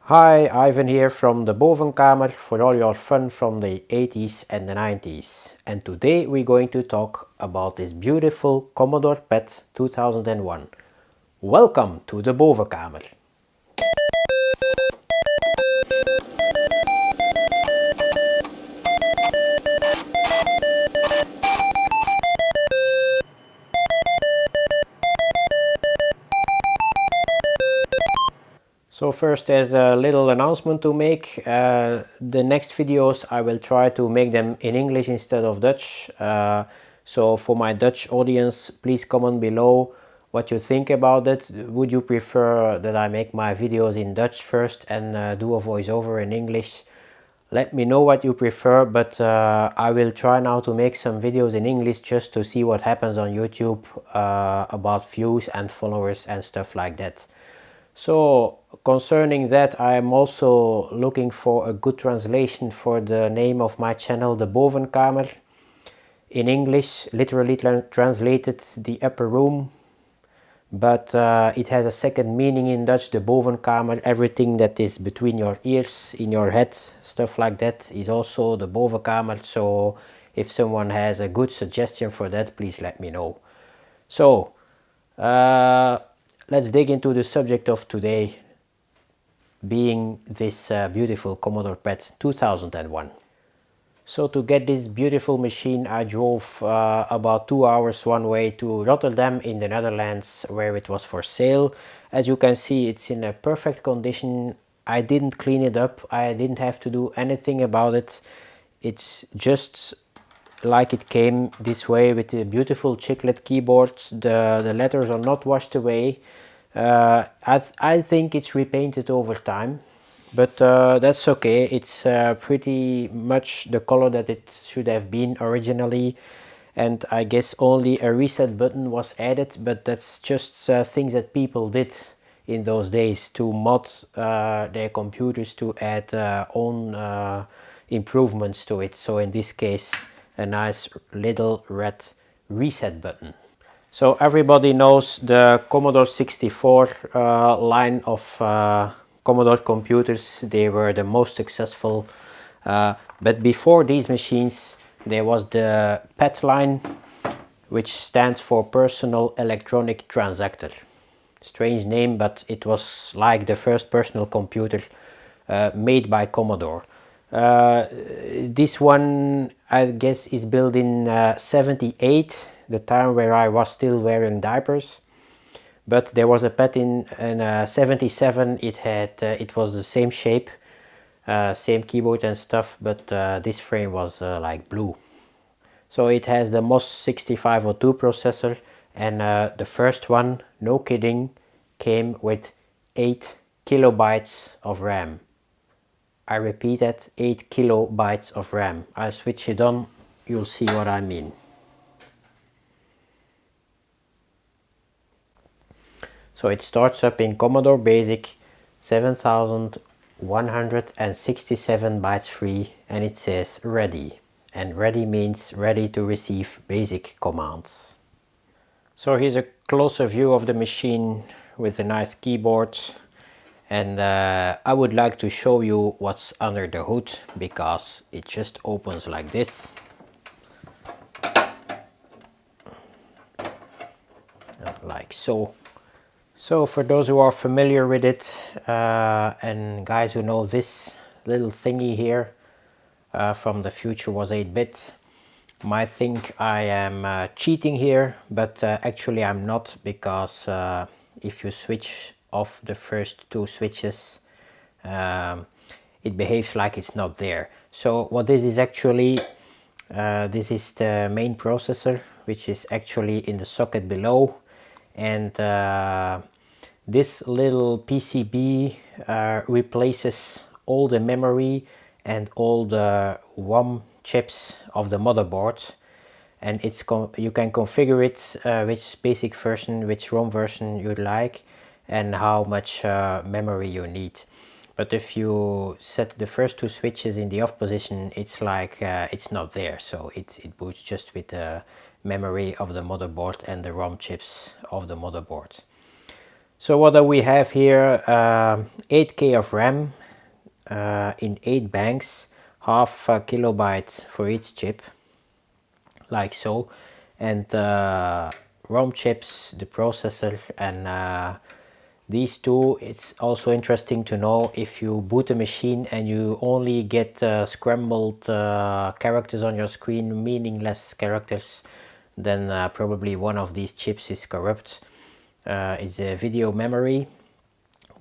Hi, Ivan here from the Bovenkamer for all your fun from the 80s and the 90s. And today we're going to talk about this beautiful Commodore PET 2001. Welcome to the Bovenkamer. So first there's a little announcement to make. The next videos I will try to make them in English instead of Dutch. So for my Dutch audience, please comment below what you think about it. Would you prefer that I make my videos in Dutch first and do a voiceover in English? Let me know what you prefer, but I will try now to make some videos in English just to see what happens on YouTube about views and followers and stuff like that. So concerning that, I am also looking for a good translation for the name of my channel, the Bovenkamer. In English, literally translated the upper room, but it has a second meaning in Dutch, the Bovenkamer. Everything that is between your ears, in your head, stuff like that is also the Bovenkamer. So if someone has a good suggestion for that, please let me know. So let's dig into the subject of today, being this beautiful Commodore PET 2001. So to get this beautiful machine, I drove about 2 hours one way to Rotterdam in the Netherlands, where it was for sale. As you can see, it's in a perfect condition. I didn't clean it up, I didn't have to do anything about it. It's just like it came this way, with the beautiful chiclet keyboard. The letters are not washed away. I think it's repainted over time, but that's okay. It's pretty much the color that it should have been originally, and I guess only a reset button was added, but that's just things that people did in those days to mod their computers to add own improvements to it. So in this case, a nice little red reset button. So everybody knows the Commodore 64 line of Commodore computers. They were the most successful. But before these machines, there was the PET line, which stands for Personal Electronic Transactor. Strange name, but it was like the first personal computer made by Commodore. This one, I guess, is built in 78, the time where I was still wearing diapers. But there was a PET in 77. It was the same shape, same keyboard and stuff, but this frame was like blue. So it has the MOS 6502 processor, and the first one, no kidding, came with 8 kilobytes of RAM. I repeat that, 8 kilobytes of RAM. I switch it on, you'll see what I mean. So it starts up in Commodore Basic 7167 bytes free, and it says ready. And ready means ready to receive basic commands. So here's a closer view of the machine with a nice keyboard. And I would like to show you what's under the hood, because it just opens like this. Like so. So for those who are familiar with it, and guys who know this little thingy here from the future was 8-bit, might think I am cheating here, but actually I'm not, because if you switch off the first two switches, it behaves like it's not there. So what this is actually, this is the main processor, which is actually in the socket below, and this little PCB replaces all the memory and all the ROM chips of the motherboard, and you can configure it which basic version, which ROM version you'd like, and how much memory you need. But if you set the first two switches in the off position, it's like it's not there, so it boots just with the memory of the motherboard and the ROM chips of the motherboard. So what do we have here? 8K of RAM in 8 banks, half a kilobyte for each chip, like so, and ROM chips, the processor, and these two. It's also interesting to know if you boot a machine and you only get scrambled characters on your screen, meaningless characters, then probably one of these chips is corrupt. It's a video memory,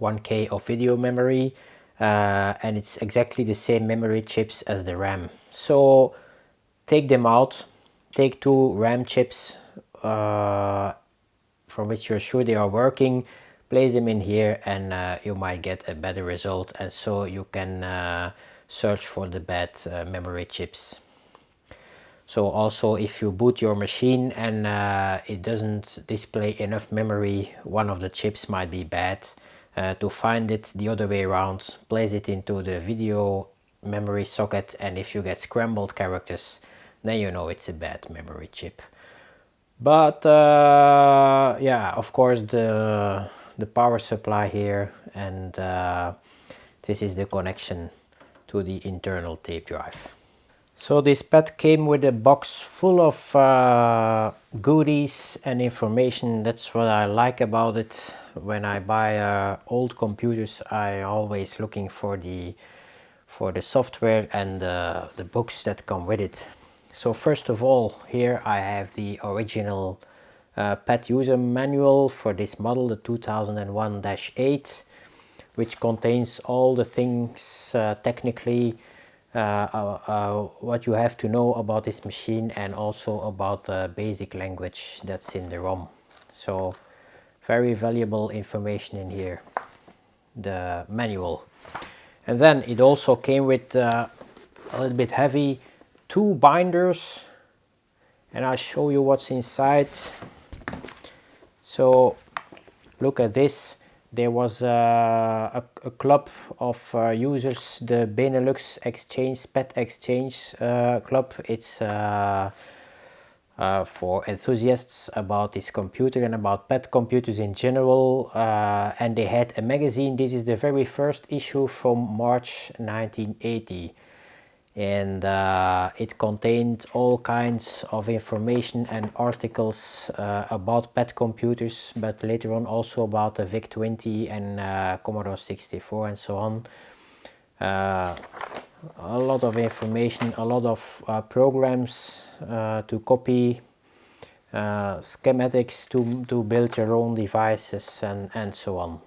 1K of video memory, and it's exactly the same memory chips as the RAM. So take them out, take 2 RAM chips from which you're sure they are working, place them in here, and you might get a better result, and so you can search for the bad memory chips. So also if you boot your machine and it doesn't display enough memory, one of the chips might be bad. To find it the other way around, place it into the video memory socket, and if you get scrambled characters, then you know it's a bad memory chip. But yeah, of course the power supply here, and this is the connection to the internal tape drive. So this PET came with a box full of goodies and information. That's what I like about it. When I buy old computers, I always looking for the software and the books that come with it. So first of all, here I have the original PET user manual for this model, the 2001-8, which contains all the things technically what you have to know about this machine, and also about the basic language that's in the ROM. So very valuable information in here, the manual. And then it also came with a little bit heavy 2 binders, and I'll show you what's inside. So look at this. There was a club of users, the Benelux Exchange, PET Exchange Club. It's for enthusiasts about this computer and about PET computers in general. And they had a magazine. This is the very first issue from March 1980. And it contained all kinds of information and articles about PET computers, but later on also about the VIC-20 and Commodore 64 and so on. A lot of information, a lot of programs to copy, schematics to build your own devices, and so on.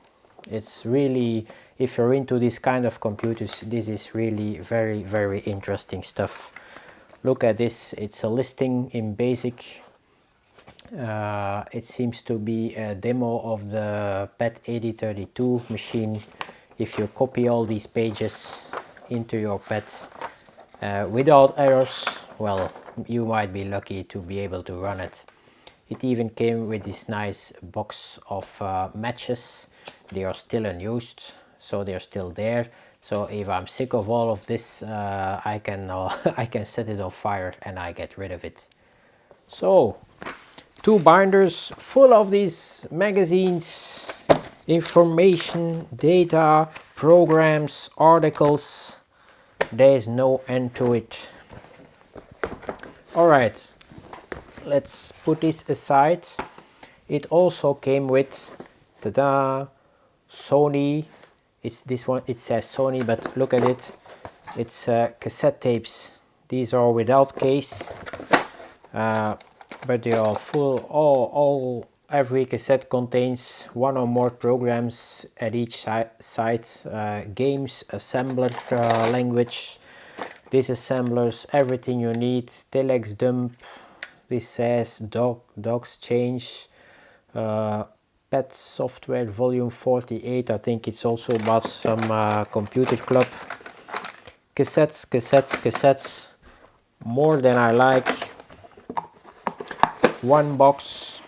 It's really, if you're into this kind of computers, this is really very, very interesting stuff. Look at this. It's a listing in BASIC. It seems to be a demo of the PET 8032 machine. If you copy all these pages into your PET without errors, well, you might be lucky to be able to run it. It even came with this nice box of matches. They are still unused, so they're still there. So if I'm sick of all of this, I can I can set it on fire and I get rid of it. So 2 binders full of these magazines, information, data, programs, articles. There's no end to it. All right, let's put this aside. It also came with, ta-da, Sony. It's this one, it says Sony, but look at it. It's cassette tapes. These are without case, but they are full. Every cassette contains 1 or more programs at each side. Games, assembler language, disassemblers, everything you need. Telex dump. This says docs change. PET software volume 48. I think it's also about some computer club. Cassettes. More than I like. 1 box.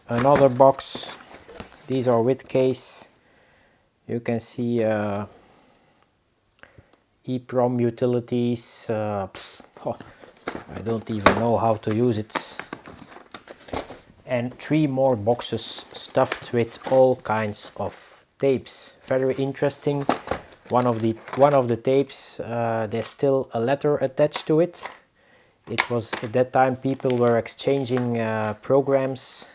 Another box. These are with case. You can see EEPROM utilities. I don't even know how to use it. and 3 more boxes stuffed with all kinds of tapes. Very interesting. One of the tapes, there's still a letter attached to it. It was at that time people were exchanging programs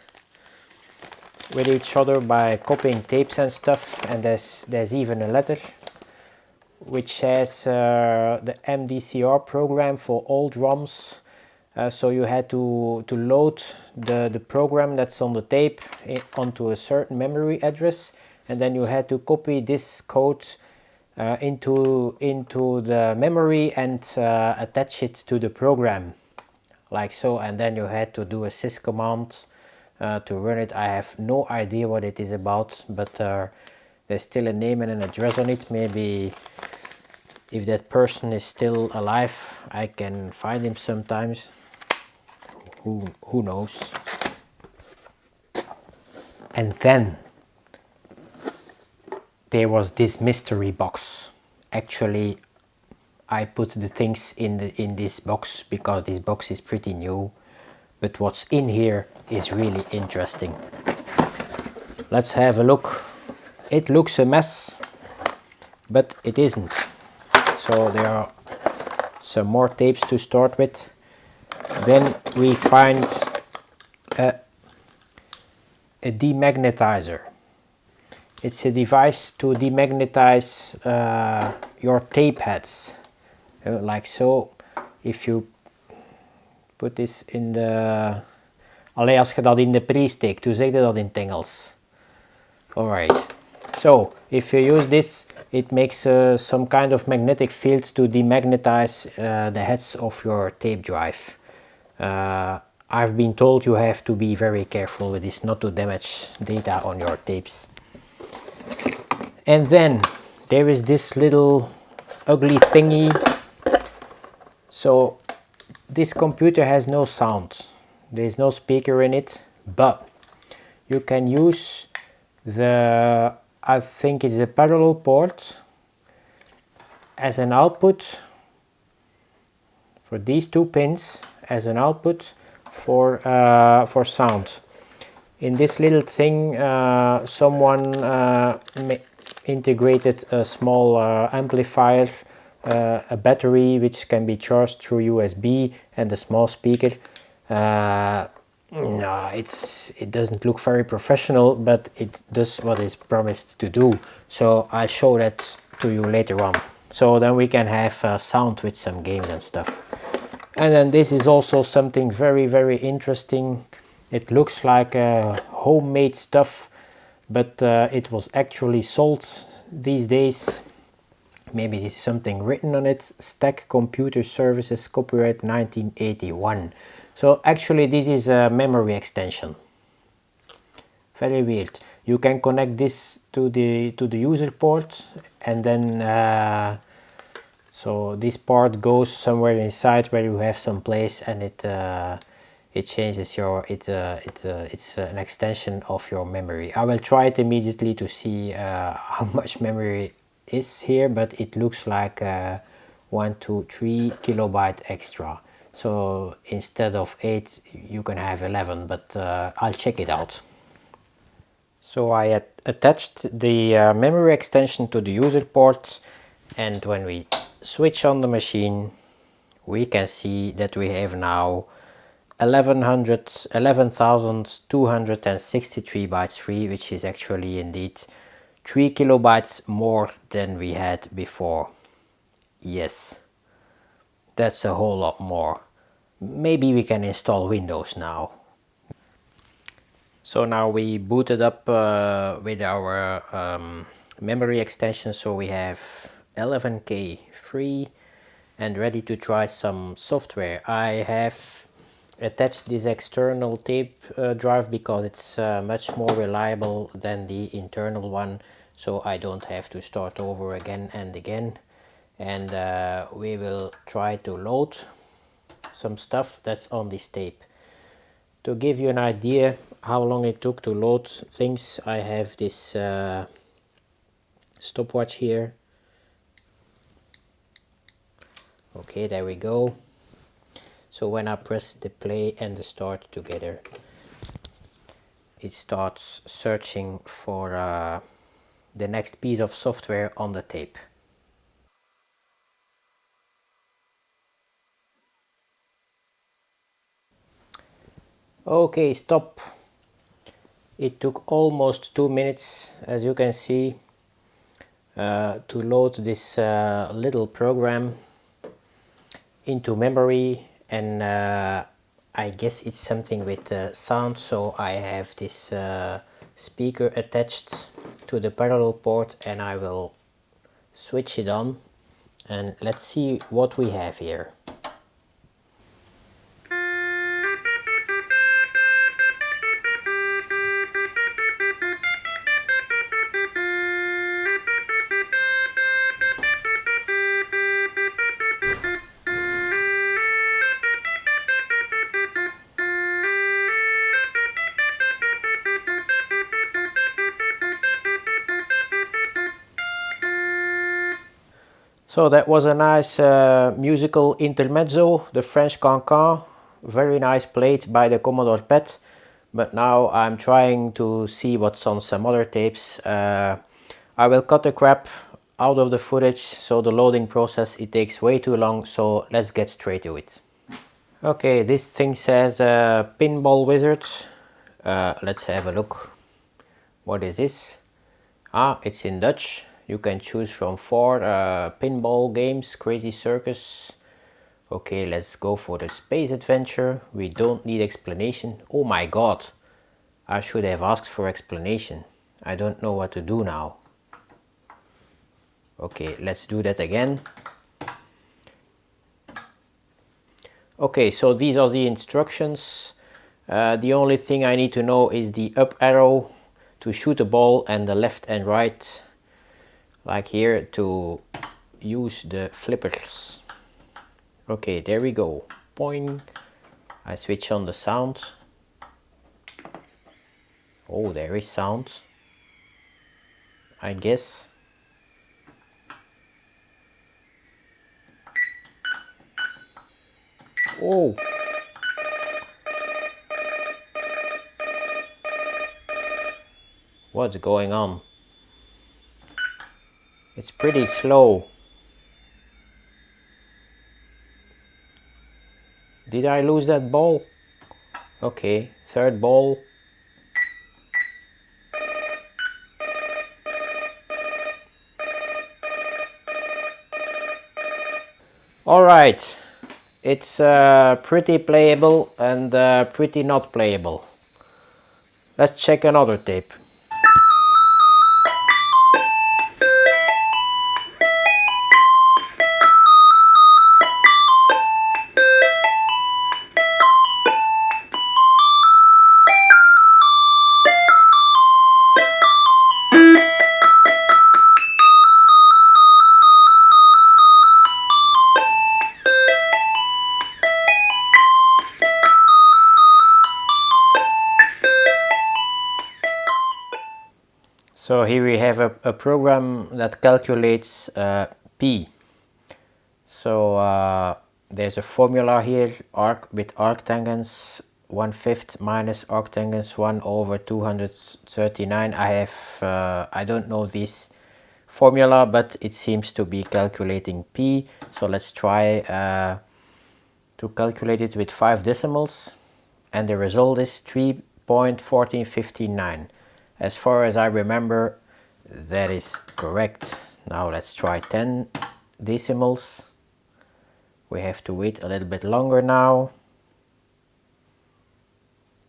with each other by copying tapes and stuff, and there's even a letter which has the MDCR program for old ROMs. So you had to load the program that's on the tape onto a certain memory address, and then you had to copy this code into the memory and attach it to the program, like so, and then you had to do a sys command to run it. I have no idea what it is about, but there's still a name and an address on it. Maybe if that person is still alive, I can find him sometimes. Who knows? And then there was this mystery box. Actually, I put the things in this box because this box is pretty new, but what's in here is really interesting. Let's have a look. It looks a mess, but it isn't. So there are some more tapes to start with. Then we find a demagnetizer. It's a device to demagnetize your tape heads, like so. If you put this in the... Allee, als je dat in de prie steekt, hoe zeg je dat in het Engels? Alright. So, if you use this, it makes some kind of magnetic field to demagnetize the heads of your tape drive. I've been told you have to be very careful with this, not to damage data on your tapes. And then there is this little ugly thingy. So this computer has no sound. There is no speaker in it, but you can use the, I think it's a parallel port as an output for these 2 pins, as an output for sound. In this little thing, someone integrated a small amplifier, a battery which can be charged through USB, and a small speaker. No, it doesn't look very professional, but it does what it's promised to do. So I'll show that to you later on. So then we can have sound with some games and stuff. And then this is also something very, very interesting. It looks like homemade stuff, but it was actually sold these days. Maybe there's something written on it. Stack Computer Services, copyright 1981. So actually this is a memory extension. Very weird. You can connect this to the user port, and then so this part goes somewhere inside where you have some place, and it changes your it's an extension of your memory. I will try it immediately to see how much memory is here, but it looks like 1, 2, 3 kilobyte extra. So instead of 8 you can have 11, but I'll check it out. So I attached the memory extension to the user port, and when we switch on the machine we can see that we have now 11,263 bytes free, which is actually indeed 3 kilobytes more than we had before. Yes, that's a whole lot more. Maybe we can install Windows now. So now we booted up with our memory extension, so we have 11K free and ready to try some software. I have attached this external tape drive because it's much more reliable than the internal one, so I don't have to start over again and again. And we will try to load some stuff that's on this tape. To give you an idea how long it took to load things, I have this stopwatch here. Okay, there we go. So when I press the play and the start together, it starts searching for the next piece of software on the tape. Okay, stop. It took almost 2 minutes, as you can see, to load this little program into memory, and I guess it's something with sound, so I have this speaker attached to the parallel port, and I will switch it on and let's see what we have here. So that was a nice musical intermezzo, the French Cancan, very nice played by the Commodore PET. But now I'm trying to see what's on some other tapes. I will cut the crap out of the footage, so the loading process, it takes way too long, so let's get straight to it. Okay, this thing says Pinball Wizard. Let's have a look. What is this? Ah, it's in Dutch. You can choose from 4 pinball games, Crazy Circus. Okay, let's go for the space adventure. We don't need explanation. Oh my god, I should have asked for explanation. I don't know what to do now. Okay, let's do that again. Okay, so these are the instructions. The only thing I need to know is the up arrow to shoot a ball, and the left and right, like here, to use the flippers. Okay, there we go. Boing. I switch on the sound. Oh, there is sound, I guess. Oh. What's going on? It's pretty slow. Did I lose that ball? Okay, third ball. Alright, it's pretty playable and pretty not playable. Let's check another tape. So here we have a program that calculates P. So there's a formula here, with arctangents 1/5 minus arctangents 1 over 239. I don't know this formula, but it seems to be calculating P. So let's try to calculate it with 5 decimals, and the result is 3.1459. As far as I remember, that is correct. Now let's try 10 decimals. We have to wait a little bit longer now.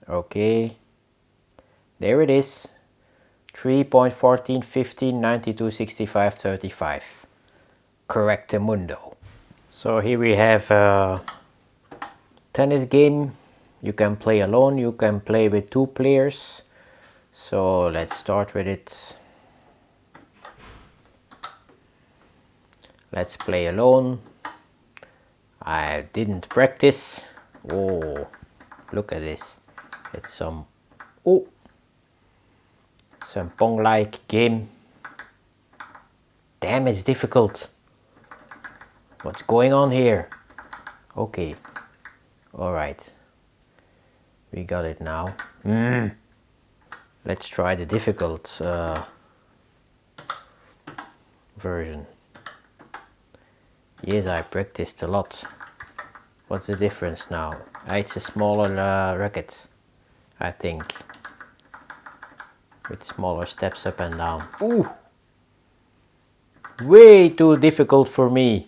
Okay, there it is. 3.1415926535. Correctamundo. So here we have a tennis game. You can play alone, you can play with 2 players. So let's start with it. Let's play alone. I didn't practice. Oh, look at this. It's some pong-like game. Damn, it's difficult. What's going on here? Okay. Alright. We got it now. Let's try the difficult version. Yes, I practiced a lot. What's the difference now? It's a smaller racket, I think. With smaller steps up and down. Ooh! Way too difficult for me.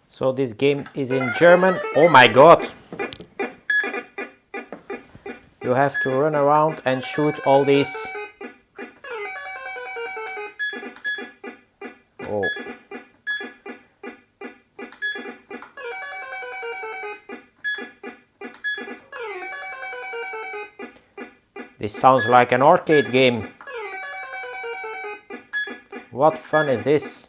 So this game is in German. Oh my god! You have to run around and shoot all these. Oh. This sounds like an arcade game. What fun is this?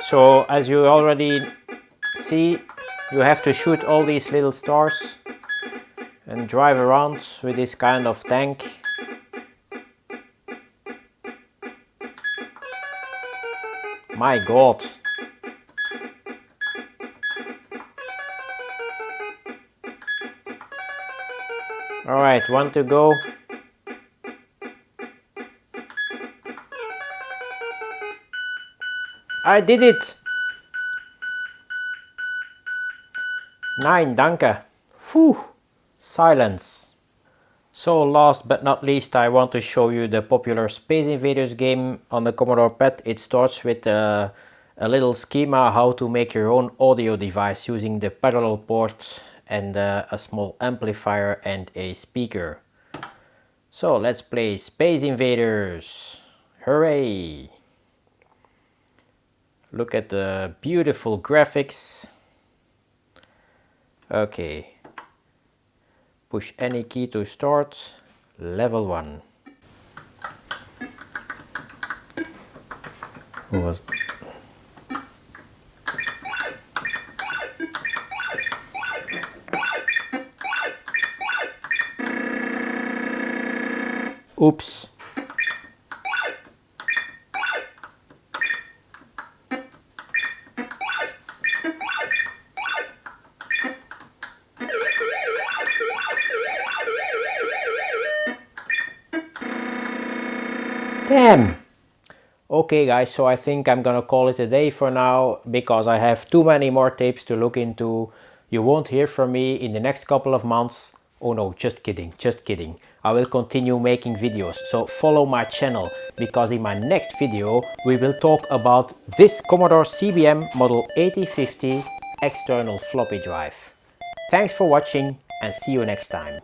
So as you already see, you have to shoot all these little stars and drive around with this kind of tank. My god! Alright, one to go. I did it! 9, danke. Phew! Silence. So last but not least, I want to show you the popular Space Invaders game on the Commodore PET. It starts with a little schema how to make your own audio device using the parallel port and a small amplifier and a speaker. So let's play Space Invaders. Hooray! Look at the beautiful graphics. Okay. Push any key to start. Level 1. What? Oops. Damn! Okay guys, so I think I'm gonna call it a day for now because I have too many more tapes to look into. You won't hear from me in the next couple of months. Oh no, just kidding, just kidding. I will continue making videos, so follow my channel because in my next video we will talk about this Commodore CBM Model 8050 external floppy drive. Thanks for watching and see you next time.